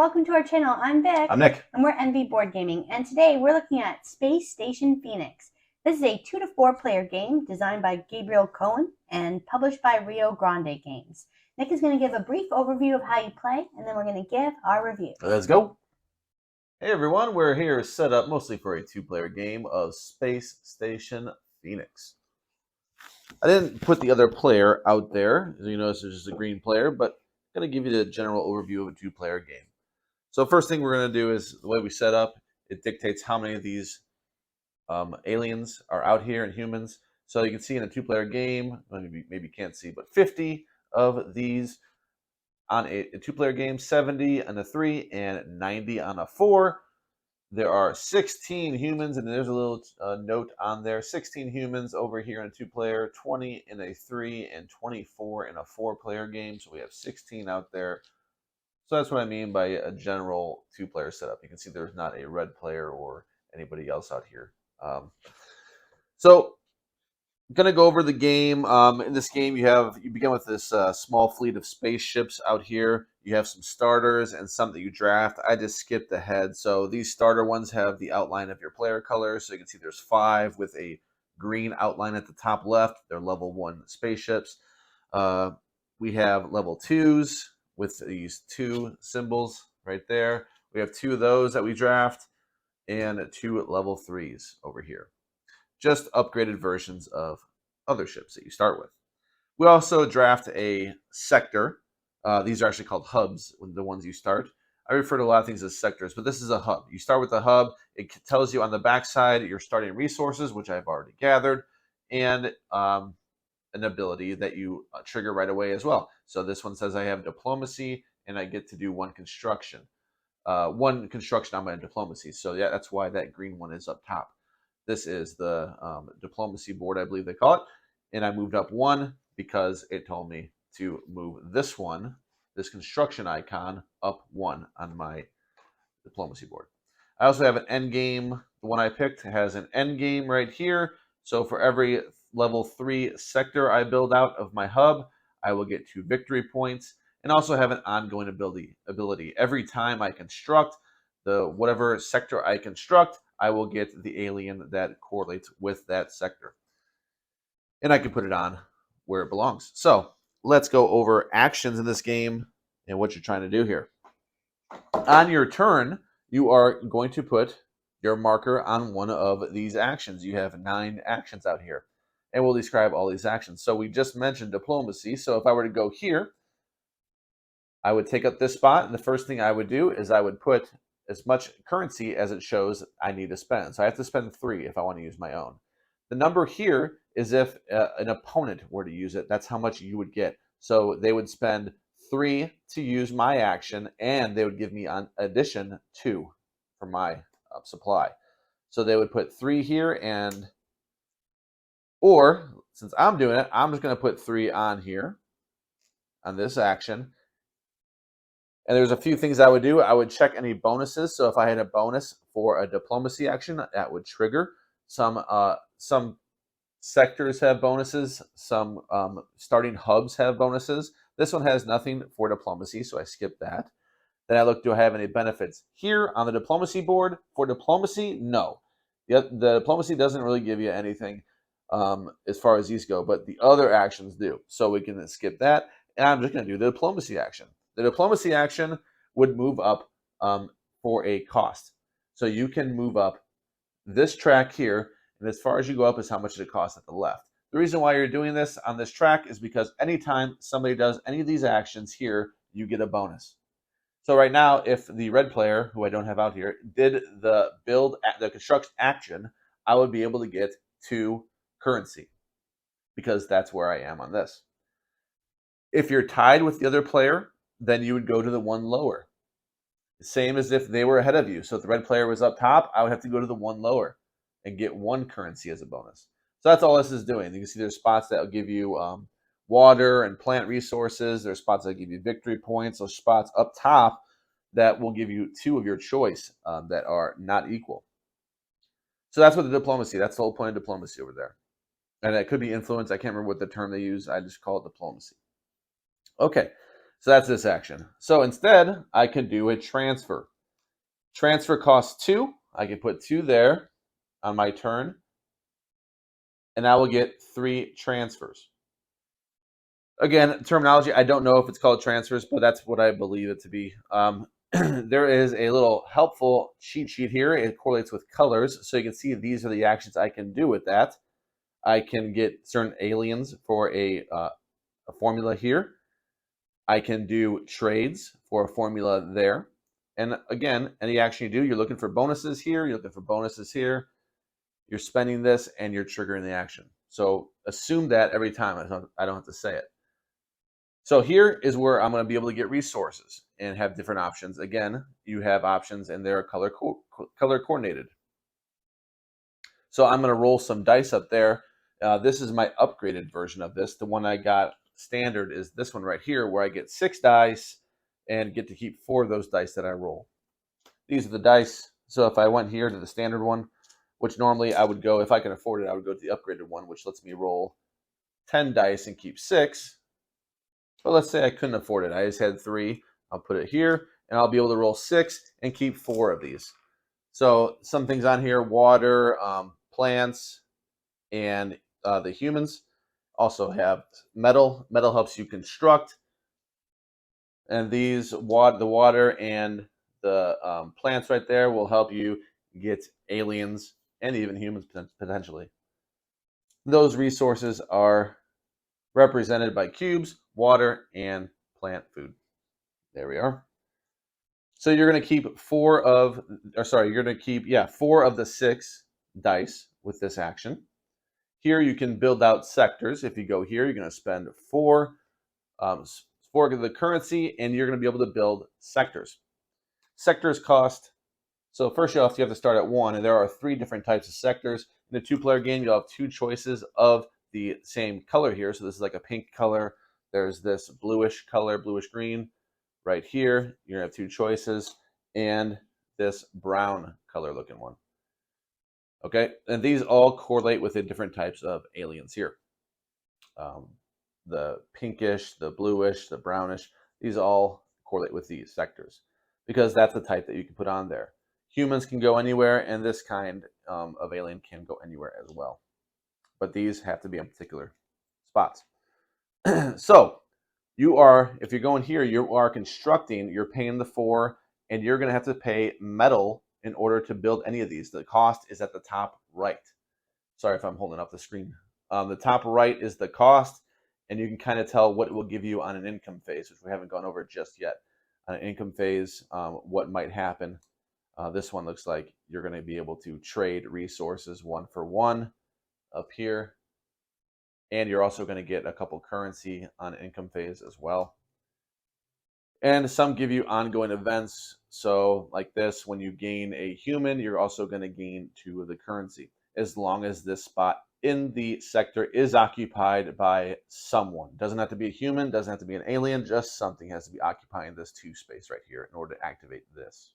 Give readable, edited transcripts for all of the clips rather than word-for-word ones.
welcome to our channel. I'm Vic. I'm Nick. And we're NV Board Gaming. And today we're looking at Space Station Phoenix. This is a 2 to 4 player game designed by Gabriel Cohen and published by Rio Grande Games. Nick is going to give a brief overview of how you play, and then we're going to give our review. Let's go. Hey everyone, we're here set up mostly for a 2-player game of Space Station Phoenix. I didn't put the other player out there. As you notice, there's just a green player, but I'm going to give you the general overview of a 2-player game. So first thing we're going to do is the way we set up, it dictates how many of these aliens are out here and humans. So you can see in a 2-player game, maybe you can't see, but 50 of these on a 2-player game, 70 on a 3, and 90 on a 4. There are 16 humans, and there's a little note on there. 16 humans over here in a 2-player, 20 in a 3, and 24 in a 4-player game. So we have 16 out there. So that's what I mean by a general 2-player setup. You can see there's not a red player or anybody else out here. So I'm going to go over the game. In this game, you begin with this small fleet of spaceships out here. You have some starters and some that you draft. I just skipped ahead. So these starter ones have the outline of your player colors. So you can see there's 5 with a green outline at the top left. They're level 1 spaceships. We have level 2s with these 2 symbols right there. We have 2 of those that we draft and 2 level 3s over here. Just upgraded versions of other ships that you start with. We also draft a sector. These are actually called hubs, the ones you start. I refer to a lot of things as sectors, but this is a hub. You start with a hub. It tells you on the backside your starting resources, which I've already gathered, and an ability that you trigger right away as well. So this one says I have diplomacy, and I get to do 1 construction. 1 construction on my diplomacy. So yeah, that's why that green one is up top. This is the diplomacy board, I believe they call it. And I moved up 1 because it told me to move this one, this construction icon, up 1 on my diplomacy board. I also have an end game. The one I picked has an end game right here. So for every level 3 sector I build out of my hub, I will get 2 victory points, and also have an ongoing ability. Every time I construct whatever sector I construct, I will get the alien that correlates with that sector. And I can put it on where it belongs. So let's go over actions in this game and what you're trying to do here. On your turn, you are going to put your marker on one of these actions. You have 9 actions out here, and we'll describe all these actions. So we just mentioned diplomacy. So if I were to go here, I would take up this spot, and the first thing I would do is I would put as much currency as it shows I need to spend. So I have to spend 3 if I want to use my own. The number here is if an opponent were to use it. That's how much you would get. So they would spend 3 to use my action, and they would give me on addition 2 for my supply. So they would put 3 here, or since I'm doing it, I'm just going to put 3 on here on this action. And there's a few things I would do. I would check any bonuses. So if I had a bonus for a diplomacy action, that would trigger. Some sectors have bonuses. Some starting hubs have bonuses. This one has nothing for diplomacy, so I skip that. Then I look, do I have any benefits? Here on the diplomacy board, for diplomacy, no. The diplomacy doesn't really give you anything as far as these go, but the other actions do. So we can skip that, and I'm just going to do the diplomacy action. The diplomacy action would move up for a cost. So you can move up this track here, and as far as you go up is how much it costs at the left. The reason why you're doing this on this track is because anytime somebody does any of these actions here, you get a bonus. So right now, if the red player, who I don't have out here, did the construct action, I would be able to get 2 currency because that's where I am on this. If you're tied with the other player, then you would go to the one lower. Same as if they were ahead of you. So if the red player was up top, I would have to go to the one lower and get 1 currency as a bonus. So that's all this is doing. You can see there's spots that will give you water and plant resources. There's spots that give you victory points. Those spots up top that will give you 2 of your choice that are not equal. So that's what the diplomacy, that's the whole point of diplomacy over there. And that could be influence. I can't remember what the term they use. I just call it diplomacy. Okay, So that's this action. So instead, I could do a transfer. Transfer costs 2. I can put 2 there on my turn, and I will get 3 transfers. Again, terminology, I don't know if it's called transfers, but that's what I believe it to be. There is a little helpful cheat sheet here. It correlates with colors, so you can see these are the actions I can do with that. I can get certain aliens for a formula here. I can do trades for a formula there. And again, any action you do, you're looking for bonuses here, you're looking for bonuses here, you're spending this, and you're triggering the action. So assume that every time. I don't have to say it. So here is where I'm going to be able to get resources and have different options. Again, you have options and they're color coordinated. So I'm going to roll some dice up there. This is my upgraded version of this. The one I got standard is this one right here, where I get 6 dice and get to keep 4 of those dice that I roll. These are the dice. So if I went here to the standard one, which normally I would go, if I can afford it, I would go to the upgraded one, which lets me roll 10 dice and keep 6. But let's say I couldn't afford it. I just had 3. I'll put it here, and I'll be able to roll 6 and keep 4 of these. So some things on here: water, plants, and the humans also have metal. Metal helps you construct. And these, the water and the plants right there will help you get aliens and even humans potentially. Those resources are represented by cubes, water, and plant food. There we are. So you're going to keep 4 of the 6 dice with this action. Here you can build out sectors. If you go here, you're going to spend 4 of the currency, and you're going to be able to build sectors. Sectors cost, so first off, you have to start at 1, and there are 3 different types of sectors. In a 2-player game, you'll have 2 choices of the same color here. So this is like a pink color. There's this bluish color, bluish green. Right here, you're going to have 2 choices, and this brown color looking one. Okay, and these all correlate with the different types of aliens here. The pinkish, the bluish, the brownish, these all correlate with these sectors because that's the type that you can put on there. Humans can go anywhere, and this kind of alien can go anywhere as well. But these have to be in particular spots. So if you're going here, you are constructing, you're paying the 4, and you're going to have to pay metal in order to build any of these. The cost is at the top right. Sorry if I'm holding up the screen. The top right is the cost, and you can kind of tell what it will give you on an income phase, which we haven't gone over just yet. On an income phase, what might happen. This one looks like you're going to be able to trade resources 1 for 1 up here. And you're also going to get a couple currency on income phase as well. And some give you ongoing events. So like this, when you gain a human, you're also going to gain 2 of the currency, as long as this spot in the sector is occupied by someone. Doesn't have to be a human, doesn't have to be an alien, just something has to be occupying this 2 space right here in order to activate this.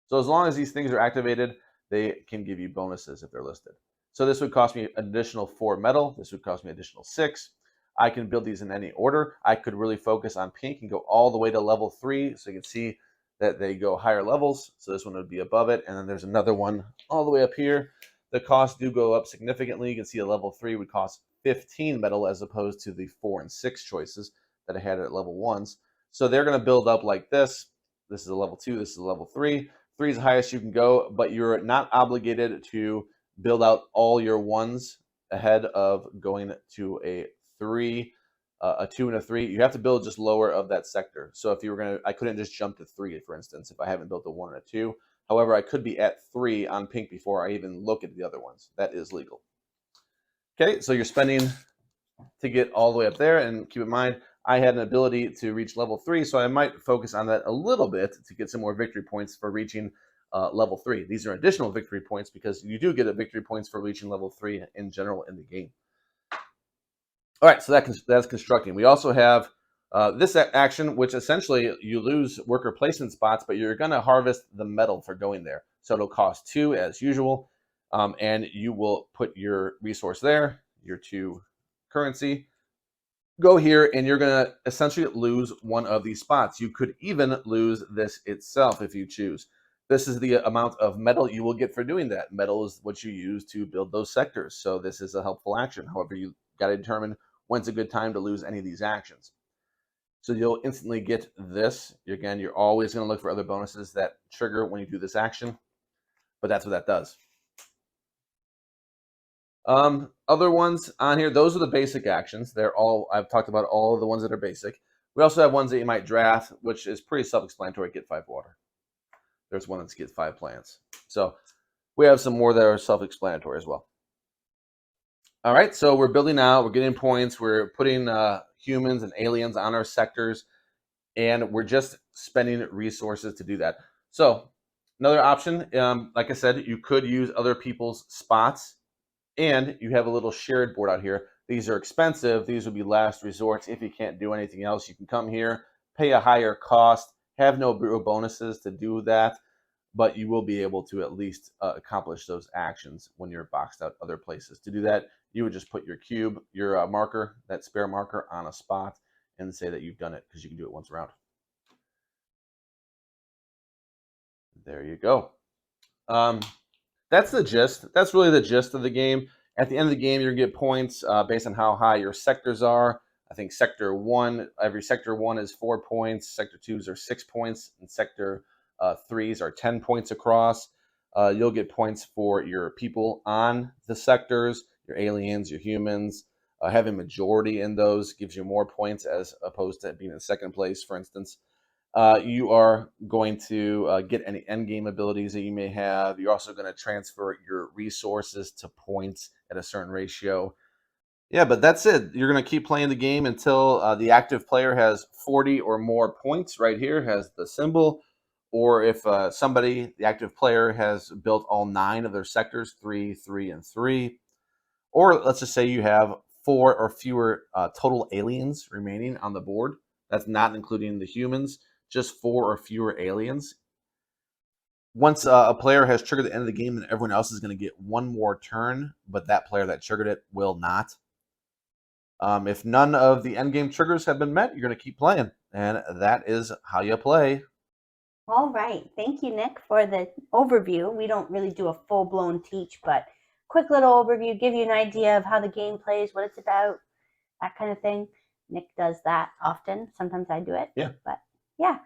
So as long as these things are activated, they can give you bonuses if they're listed. So this would cost me an additional 4 metal. This would cost me additional 6. I can build these in any order. I could really focus on pink and go all the way to level 3. So you can see that they go higher levels. So this one would be above it. And then there's another one all the way up here. The costs do go up significantly. You can see a level 3 would cost 15 metal as opposed to the 4 and 6 choices that I had at level 1s. So they're going to build up like this. This is a level 2. This is a level 3. 3 is the highest you can go, but you're not obligated to build out all your 1s ahead of going to a 3, a 2 and a 3. You have to build just lower of that sector. So if you were going to, I couldn't just jump to 3, for instance, if I haven't built a 1 and a 2. However, I could be at 3 on pink before I even look at the other ones. That is legal. Okay, so you're spending to get all the way up there, and keep in mind, I had an ability to reach level 3, so I might focus on that a little bit to get some more victory points for reaching level 3. These are additional victory points because you do get a victory points for reaching level 3 in general in the game. All right, so that's constructing. We also have this action, which essentially you lose worker placement spots, but you're going to harvest the metal for going there. So it'll cost 2 as usual, and you will put your resource there, your 2 currency. go here and you're going to essentially lose one of these spots. You could even lose this itself if you choose. This is the amount of metal you will get for doing that. Metal is what you use to build those sectors. So this is a helpful action. However, you got to determine when's a good time to lose any of these actions. So you'll instantly get this. Again, you're always going to look for other bonuses that trigger when you do this action, but that's what that does. Other ones on here, those are the basic actions. I've talked about all of the ones that are basic. We also have ones that you might draft, which is pretty self-explanatory. Get 5 water. There's one that's get 5 plants. So we have some more that are self-explanatory as well. All right, so we're building out, we're getting points, we're putting humans and aliens on our sectors, and we're just spending resources to do that. So another option, like I said, you could use other people's spots, and you have a little shared board out here. These are expensive. These would be last resorts. If you can't do anything else, you can come here, pay a higher cost, have no real bonuses to do that, but you will be able to at least accomplish those actions when you're boxed out other places. To do that, you would just put your cube, your marker, that spare marker on a spot and say that you've done it, because you can do it once around. There you go. That's the gist. That's really the gist of the game. At the end of the game, you're going to get points based on how high your sectors are. I think Sector 1, every Sector 1 is 4 points. Sector 2s are 6 points. And Sector 3s are 10 points across. You'll get points for your people on the sectors, your aliens, your humans. Having majority in those gives you more points as opposed to being in second place, for instance. You are going to get any endgame abilities that you may have. You're also going to transfer your resources to points at a certain ratio. Yeah, but that's it. You're going to keep playing the game until the active player has 40 or more points. Right here has the symbol. Or if the active player, has built all 9 of their sectors, 3, 3, and 3. Or let's just say you have 4 or fewer total aliens remaining on the board. That's not including the humans, just 4 or fewer aliens. Once a player has triggered the end of the game, then everyone else is going to get one more turn, but that player that triggered it will not. If none of the endgame triggers have been met, you're going to keep playing. And that is how you play. All right. Thank you, Nick, for the overview. We don't really do a full-blown teach, but quick little overview, give you an idea of how the game plays, what it's about, that kind of thing. Nick does that often. Sometimes I do it. Yeah. But yeah.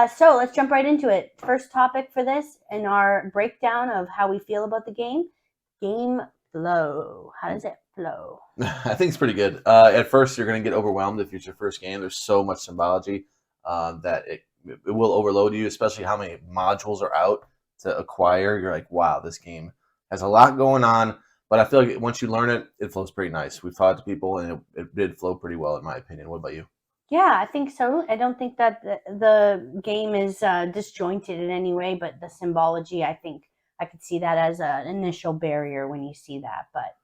So let's jump right into it. First topic for this in our breakdown of how we feel about the game flow. How does it flow? I think it's pretty good. At first, you're going to get overwhelmed if it's your first game. There's so much symbology that it will overload you, especially how many modules are out to acquire. You're like, wow, this game has a lot going on. But I feel like once you learn it, it flows pretty nice. We've talked to people, and it did flow pretty well, in my opinion. What about you? Yeah, I think so. I don't think that the game is disjointed in any way, but the symbology, I think I could see that as an initial barrier when you see that. But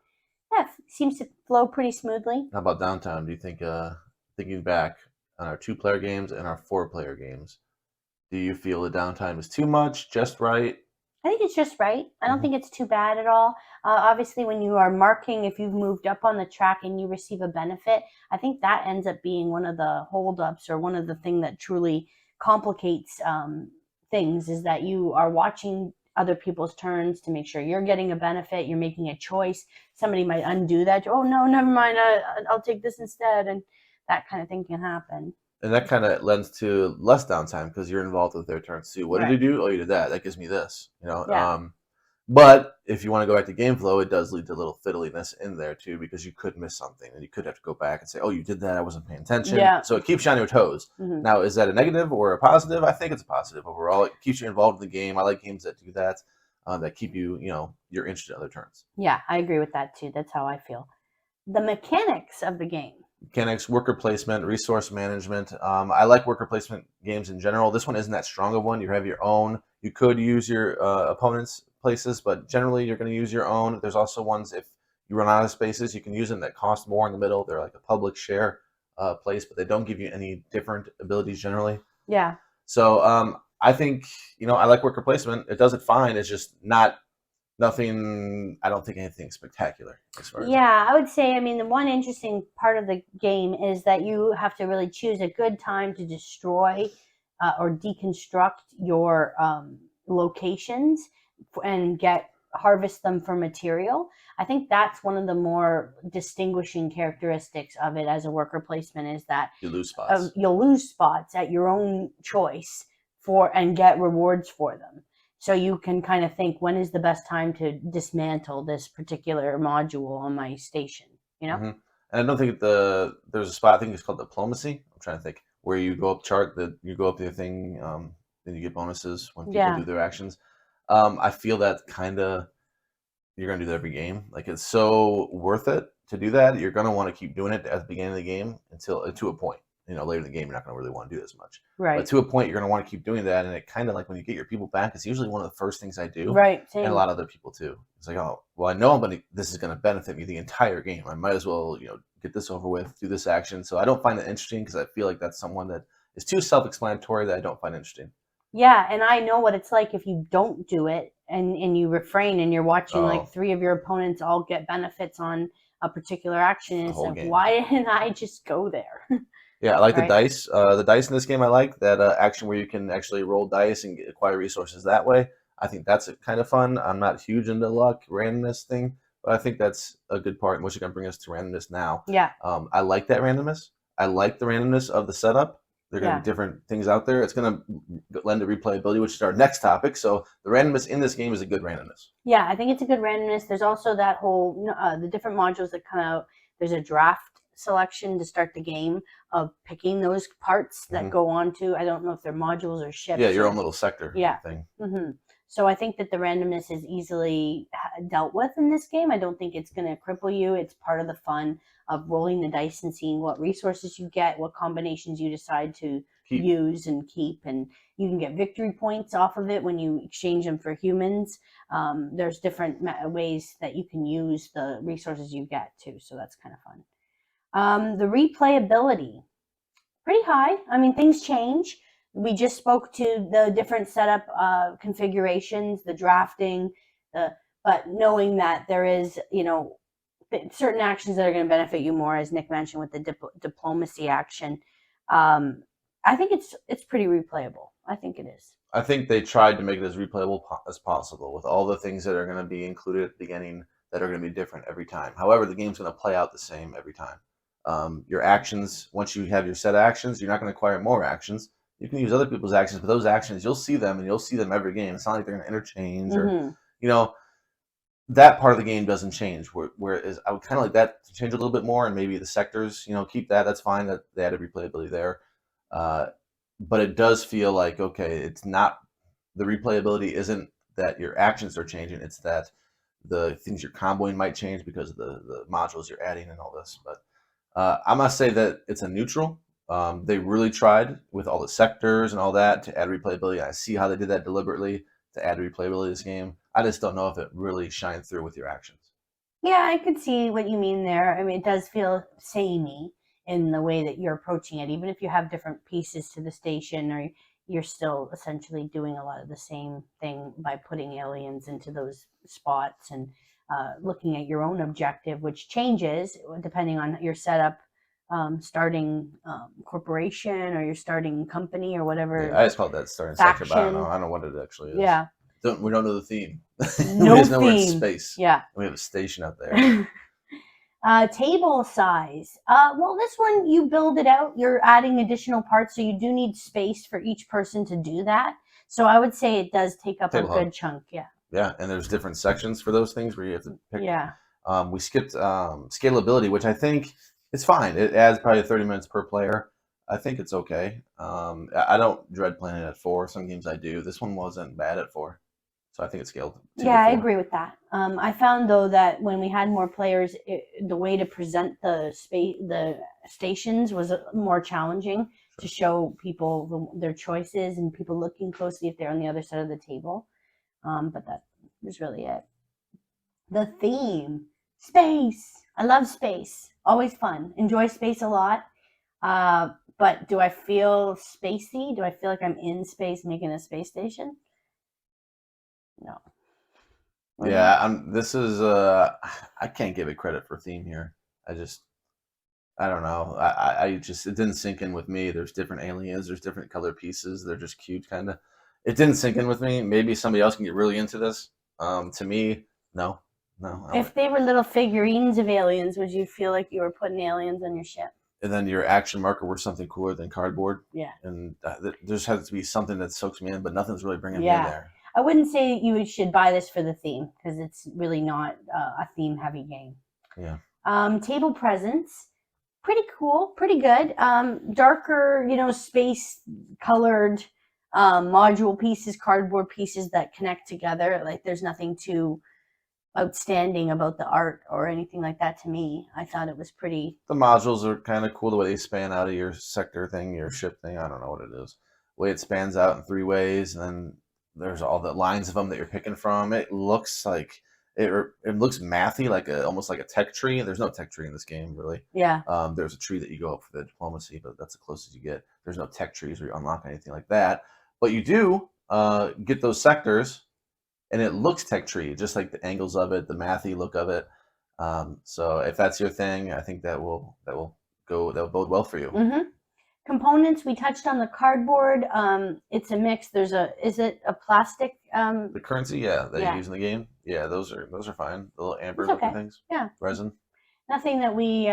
yeah, it seems to flow pretty smoothly. How about downtime? Do you think, thinking back on our 2-player games and our 4-player games, do you feel the downtime is too much, just right? I think it's just right. I don't think it's too bad at all. Obviously, when you are marking, if you've moved up on the track and you receive a benefit, I think that ends up being one of the holdups or one of the things that truly complicates things, is that you are watching other people's turns to make sure you're getting a benefit, you're making a choice. Somebody might undo that. Oh, no, never mind. I'll take this instead. And that kind of thing can happen. And that kind of lends to less downtime because you're involved with their turns too. What did you do? Oh, you did that. That gives me this. Yeah. But if you want to go back to game flow, it does lead to a little fiddliness in there too, because you could miss something and you could have to go back and say, oh, you did that. I wasn't paying attention. Yeah. So it keeps you on your toes. Mm-hmm. Now, is that a negative or a positive? I think it's a positive overall. It keeps you involved in the game. I like games that do that, that keep you, you're interested in other turns. Yeah, I agree with that too. That's how I feel. The mechanics of the game. Mechanics, worker placement, resource management. I like worker placement games in general. This one isn't that strong of one. You have your own. You could use your opponent's places, but generally you're going to use your own. There's also ones, if you run out of spaces, you can use them that cost more in the middle. They're like a public share place, but they don't give you any different abilities generally. Yeah. So I think, I like worker placement. It does it fine. It's just not Nothing. I don't think anything spectacular as far as. Yeah, I would say, I mean, the one interesting part of the game is that you have to really choose a good time to destroy or deconstruct your locations and harvest them for material. I think that's one of the more distinguishing characteristics of it as a worker placement is that You lose spots. you'll lose spots at your own choice and get rewards for them. So you can kind of think, when is the best time to dismantle this particular module on my station, you know? And I don't think there's a spot. I think it's called diplomacy. I'm trying to think where you go up you go up the thing, and you get bonuses when people do their actions. I feel that kind of you're gonna do that every game. Like it's so worth it to do that. You're gonna want to keep doing it at the beginning of the game until to a point. Later in the game, you're not gonna really want to do this much. Right. But to a point, you're gonna want to keep doing that, and it kind of like when you get your people back, it's usually one of the first things I do. Right. Same. And a lot of other people too. It's like, oh, well, I know this is gonna benefit me the entire game. I might as well, get this over with, do this action. So I don't find it interesting because I feel like that's someone that is too self-explanatory that I don't find interesting. Yeah, and I know what it's like if you don't do it and you refrain and you're watching like 3 of your opponents all get benefits on a particular action. And it's like, game. Why didn't I just go there? Yeah, I like the dice. The dice in this game, I like that action where you can actually roll dice and acquire resources that way. I think that's kind of fun. I'm not huge into luck, randomness thing, but I think that's a good part, which is going to bring us to randomness now. Yeah. I like that randomness. I like the randomness of the setup. There are going to be different things out there. It's going to lend to replayability, which is our next topic. So the randomness in this game is a good randomness. Yeah, I think it's a good randomness. There's also that whole, the different modules that come out. There's a draft selection to start the game of picking those parts that go on to, I don't know if they're modules or ships. Yeah, your own little sector thing. So I think that the randomness is easily dealt with in this game. I don't think it's going to cripple you. It's part of the fun of rolling the dice and seeing what resources you get, what combinations you decide to use and keep. And you can get victory points off of it when you exchange them for humans. There's different ways that you can use the resources you get too. So that's kind of fun. The replayability, pretty high. I mean, things change. We just spoke to the different setup configurations, the drafting, but knowing that there is, certain actions that are going to benefit you more, as Nick mentioned with the diplomacy action. I think it's pretty replayable. I think it is. I think they tried to make it as replayable as possible with all the things that are going to be included at the beginning that are going to be different every time. However, the game's going to play out the same every time. Your actions, once you have your set actions, you're not going to acquire more actions. You can use other people's actions, but those actions, you'll see them, and you'll see them every game. It's not like they're going to interchange or, that part of the game doesn't change. Whereas I would kind of like that to change a little bit more, and maybe the sectors, keep that. That's fine that they added replayability there. But it does feel like, okay, it's not, the replayability isn't that your actions are changing. It's that the things you're comboing might change because of the modules you're adding and all this. But I must say that it's a neutral. They really tried with all the sectors and all that to add replayability. I see how they did that deliberately to add replayability to this game. I just don't know if it really shined through with your actions. Yeah, I could see what you mean there. I mean, it does feel samey in the way that you're approaching it, even if you have different pieces to the station, or you're still essentially doing a lot of the same thing by putting aliens into those spots and looking at your own objective, which changes depending on your setup, starting corporation or your starting company or whatever. Yeah, I just called that starting sector, but I don't know what it actually is. Yeah. We don't know the theme. No we just know theme. we're in space. Yeah. We have a station out there. Table size. Well, this one, you build it out. You're adding additional parts, so you do need space for each person to do that. So I would say it does take up a good chunk. Yeah. Yeah, and there's different sections for those things where you have to pick. Yeah. We skipped scalability, which I think is fine. It adds probably 30 minutes per player. I think it's okay. I don't dread playing it at 4. Some games I do. This one wasn't bad at 4. So I think it's scaled. Yeah, I agree with that. I found though that when we had more players, the way to present the stations was more challenging to show people their choices and people looking closely if they're on the other side of the table. But that was really it. The theme, space. I love space. Always fun. Enjoy space a lot. But do I feel spacey? Do I feel like I'm in space making a space station? No. Yeah, this is I can't give it credit for theme here. I don't know. I just it didn't sink in with me. There's different aliens, there's different color pieces. They're just cute kind of. It didn't sink in with me. Maybe somebody else can get really into this. To me, no. No. If they were little figurines of aliens, would you feel like you were putting aliens on your ship? And then your action marker were something cooler than cardboard. Yeah. And there just has to be something that soaks me in, but nothing's really bringing me Yeah. in there. I wouldn't say you should buy this for the theme because it's really not a theme-heavy game. Yeah. Table presents, pretty cool, pretty good. Darker, space-colored module pieces, cardboard pieces that connect together. Like there's nothing too outstanding about the art or anything like that to me. I thought it was pretty. The modules are kind of cool the way they span out of your sector thing, your ship thing. I don't know what it is. The way it spans out in 3 ways, and then there's all the lines of them that you're picking from. It looks like it looks mathy, like almost like a tech tree. There's no tech tree in this game, really. Yeah. There's a tree that you go up for the diplomacy, but that's the closest you get. There's no tech trees where you unlock anything like that. But you do get those sectors, and it looks tech tree, just like the angles of it, the mathy look of it. So if that's your thing, I think that will bode well for you. Mm-hmm. Components, we touched on the cardboard. It's a mix. Is it a plastic? The currency, yeah, that you use in the game, yeah, those are fine. The little amber looking things, yeah, resin. Nothing that we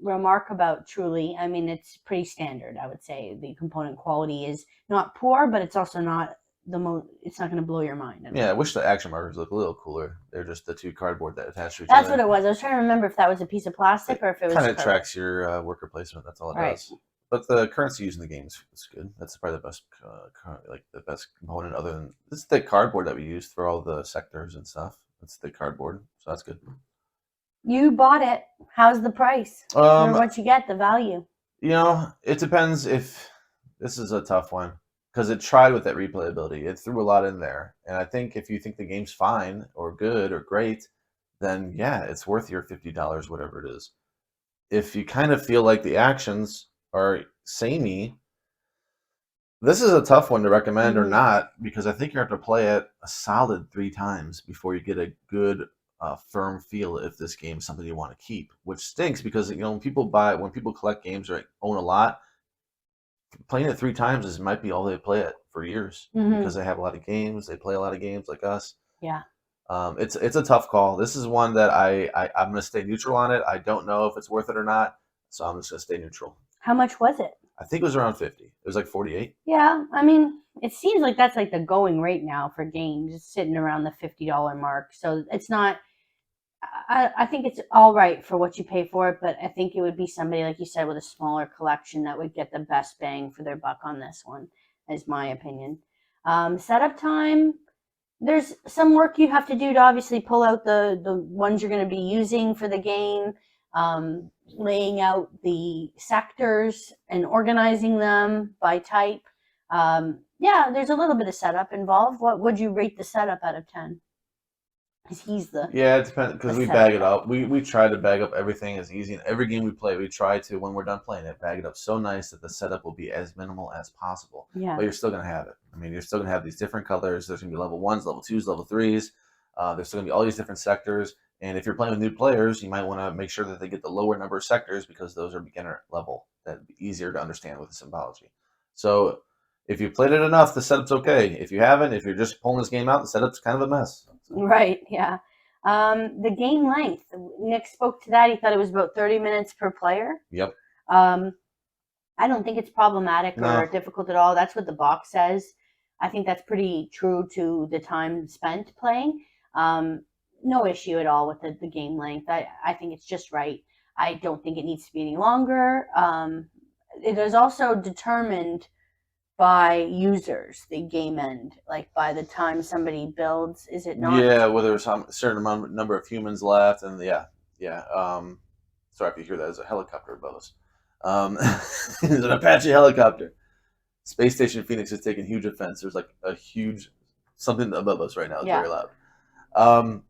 remark about truly. I mean, it's pretty standard. I would say the component quality is not poor, but it's also not it's not going to blow your mind. Yeah, I wish the action markers look a little cooler. They're just the 2 cardboard that attach to each other. That's what it was. I was trying to remember if that was a piece of plastic or if it was. Kind of tracks your worker placement. That's all it does. But the currency used in the game is good. That's probably the best, the best component. Other than this, is the cardboard that we used for all the sectors and stuff. That's the cardboard, so that's good. You bought it. How's the price? For what you get, the value. It depends. If this is a tough one because it tried with that replayability. It threw a lot in there, and I think if you think the game's fine or good or great, then yeah, it's worth your $50, whatever it is. If you kind of feel like the actions are samey, this is a tough one to recommend or not, because I think you have to play it a solid 3 times before you get a good firm feel if this game is something you want to keep, which stinks because when people collect games or own a lot, playing it 3 times might be all they play it for years because they have a lot of games, they play a lot of games like us. Yeah. It's a tough call. This is one that I'm going to stay neutral on it. I don't know if it's worth it or not, so I'm just going to stay neutral. How much was it? I think it was around 50. It was like 48. Yeah, I mean, it seems like that's like the going rate now for games. It's sitting around the $50 mark. So it's not. I think it's all right for what you pay for it, but I think it would be somebody, like you said, with a smaller collection that would get the best bang for their buck on this one, is my opinion. Setup time. There's some work you have to do to obviously pull out the ones you're going to be using for the game, laying out the sectors and organizing them by type. Yeah, there's a little bit of setup involved. What would you rate the setup out of 10? Yeah, it depends because we bag it up. We try to bag up everything as easy. In every game we play, we try to, when we're done playing it, bag it up so nice that the setup will be as minimal as possible. Yeah. But you're still going to have it. I mean, you're still going to have these different colors. There's going to be level 1s, level 2s, level 3s. There's still going to be all these different sectors. And if you're playing with new players, you might want to make sure that they get the lower number of sectors because those are beginner level. That'd be easier to understand with the symbology. So if you played it enough, the setup's okay. If you haven't, if you're just pulling this game out, the setup's kind of a mess. Right, yeah. The game length. Nick spoke to that. He thought it was about 30 minutes per player. Yep. I don't think it's problematic or difficult at all. That's what the box says. I think that's pretty true to the time spent playing. No issue at all with the game length. I think it's just right. I don't think it needs to be any longer. It is also determined by users, the game end, like by the time somebody builds, is it not? Yeah, well, there's a certain number of humans left, and yeah. Sorry if you hear that. There's a helicopter above us. There's an Apache helicopter. Space Station Phoenix is taking huge offense. There's like a huge something above us right now. It's very loud.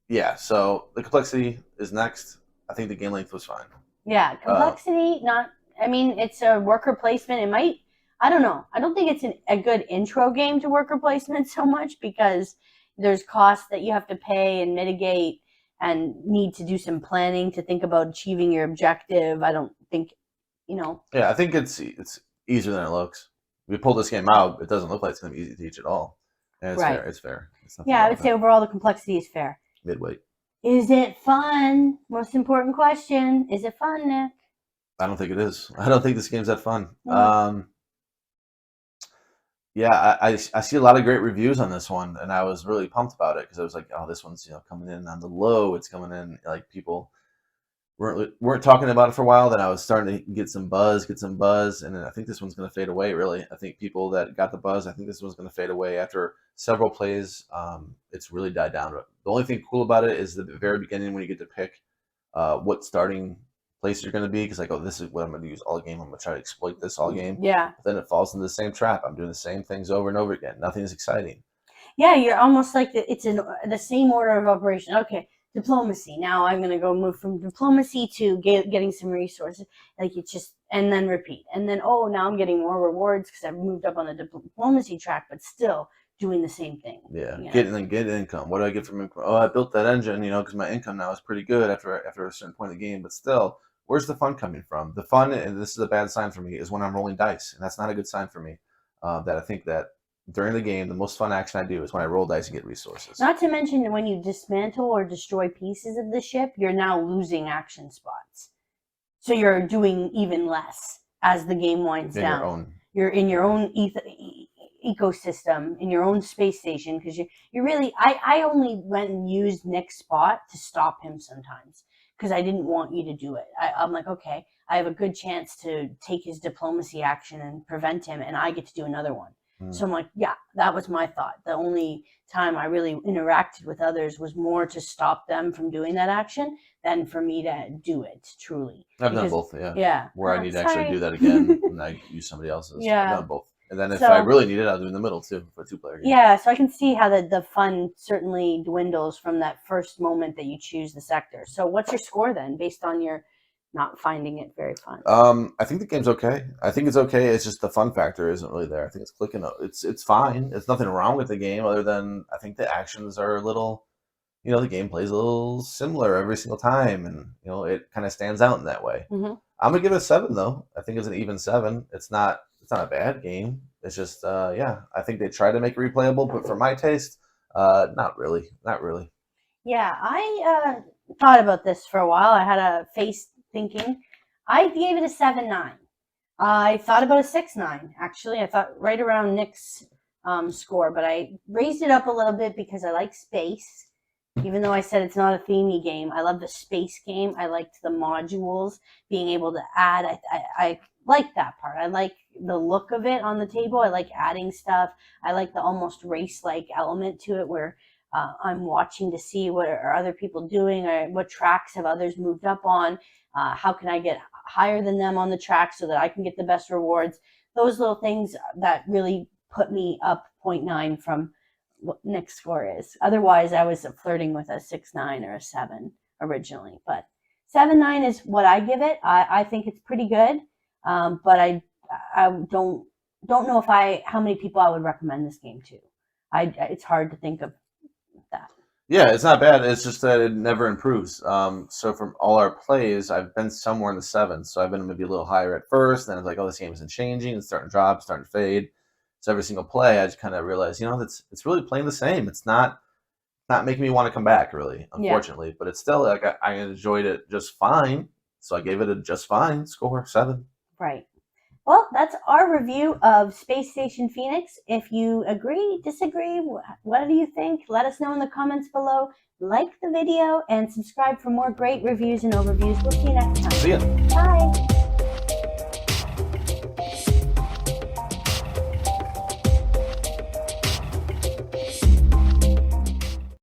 Yeah, so the complexity is next. I think the game length was fine. Yeah, complexity, it's a worker placement. It might, I don't know. I don't think it's a good intro game to worker placement so much because there's costs that you have to pay and mitigate and need to do some planning to think about achieving your objective. I don't think, Yeah, I think it's easier than it looks. We pull this game out, it doesn't look like it's going to be easy to teach at all. And it's Right. fair. It's fair. It's nothing Yeah, I wrong would with say it. overall the complexity is fair. Midweight. Is it fun? Most important question. Is it fun, Nick? I don't think it is. I don't think this game's that fun. Mm. Yeah, I see a lot of great reviews on this one, and I was really pumped about it because I was like, oh, this one's coming in on the low. It's coming in like people weren't talking about it for a while. Then I was starting to get some buzz, and then I think this one's going to fade away. Really, I think people that got the buzz, I think this one's going to fade away after several plays. It's really died down. The only thing cool about it is the very beginning when you get to pick what starting place you're going to be, because like, oh, this is what I'm going to use all game. I'm going to try to exploit this all game. Yeah. But then it falls into the same trap. I'm doing the same things over and over again. Nothing's exciting. Yeah, you're almost like it's in the same order of operation. Okay, diplomacy. Now I'm going to go move from diplomacy to getting some resources. Like it's just, and then repeat. And then, oh, now I'm getting more rewards because I've moved up on the diplomacy track, but still doing the same thing. Yeah, get income. What do I get from income? Oh, I built that engine, because my income now is pretty good after a certain point of the game. But still, where's the fun coming from? The fun, and this is a bad sign for me, is when I'm rolling dice, and that's not a good sign for me. That I think that during the game, the most fun action I do is when I roll dice and get resources. Not to mention when you dismantle or destroy pieces of the ship, you're now losing action spots. So you're doing even less as the game winds down. You're in your own ecosystem, in your own space station, because you really, I only went and used Nick's spot to stop him sometimes because I didn't want you to do it. I'm like, okay, I have a good chance to take his diplomacy action and prevent him, and I get to do another one. So I'm like, yeah, that was my thought. The only time I really interacted with others was more to stop them from doing that action than for me to do it, truly. I've done both, yeah. Yeah. Where I need to actually do that again, and I use somebody else's. Yeah. I've done both. And then if I really need it, I'll do it in the middle, too, for a two-player game. Yeah, so I can see how the fun certainly dwindles from that first moment that you choose the sector. So what's your score, then, based on your not finding it very fun? I think the game's okay. I think it's okay. It's just the fun factor isn't really there. I think it's clicking. It's fine. There's nothing wrong with the game other than I think the actions are a little, the gameplay's a little similar every single time, and it kind of stands out in that way. Mm-hmm. I'm gonna give it a 7 though. I think it's an even 7. It's not a bad game. It's just I think they try to make it replayable, but for my taste, not really. Yeah, I thought about this for a while. I had a face thinking. I gave it a 7.9. I thought about a 6.9, actually. I thought right around Nick's score, but I raised it up a little bit because I like space. Even though I said it's not a themey game, I love the space game. I liked the modules, being able to add. I like that part. I like the look of it on the table. I like adding stuff. I like the almost race-like element to it where I'm watching to see what are other people doing, or what tracks have others moved up on. How can I get higher than them on the track so that I can get the best rewards? Those little things that really put me up 0.9 from what Nick's score is. Otherwise, I was flirting with a 6.9 or a 7 originally, but 7.9 is what I give it. I think it's pretty good, but I don't know how many people I would recommend this game to. It's hard to think of that. Yeah, it's not bad. It's just that it never improves. So from all our plays, I've been somewhere in the 7. So I've been maybe a little higher at first. Then it's like, oh, this game isn't changing. It's starting to drop, starting to fade. So every single play, I just kind of realized, it's really playing the same. It's not making me want to come back, really, unfortunately. Yeah. But it's still like I enjoyed it just fine. So I gave it a just fine score, 7. Right. Well, that's our review of Space Station Phoenix. If you agree, disagree, what do you think? Let us know in the comments below. Like the video and subscribe for more great reviews and overviews. We'll see you next time. See ya. Bye.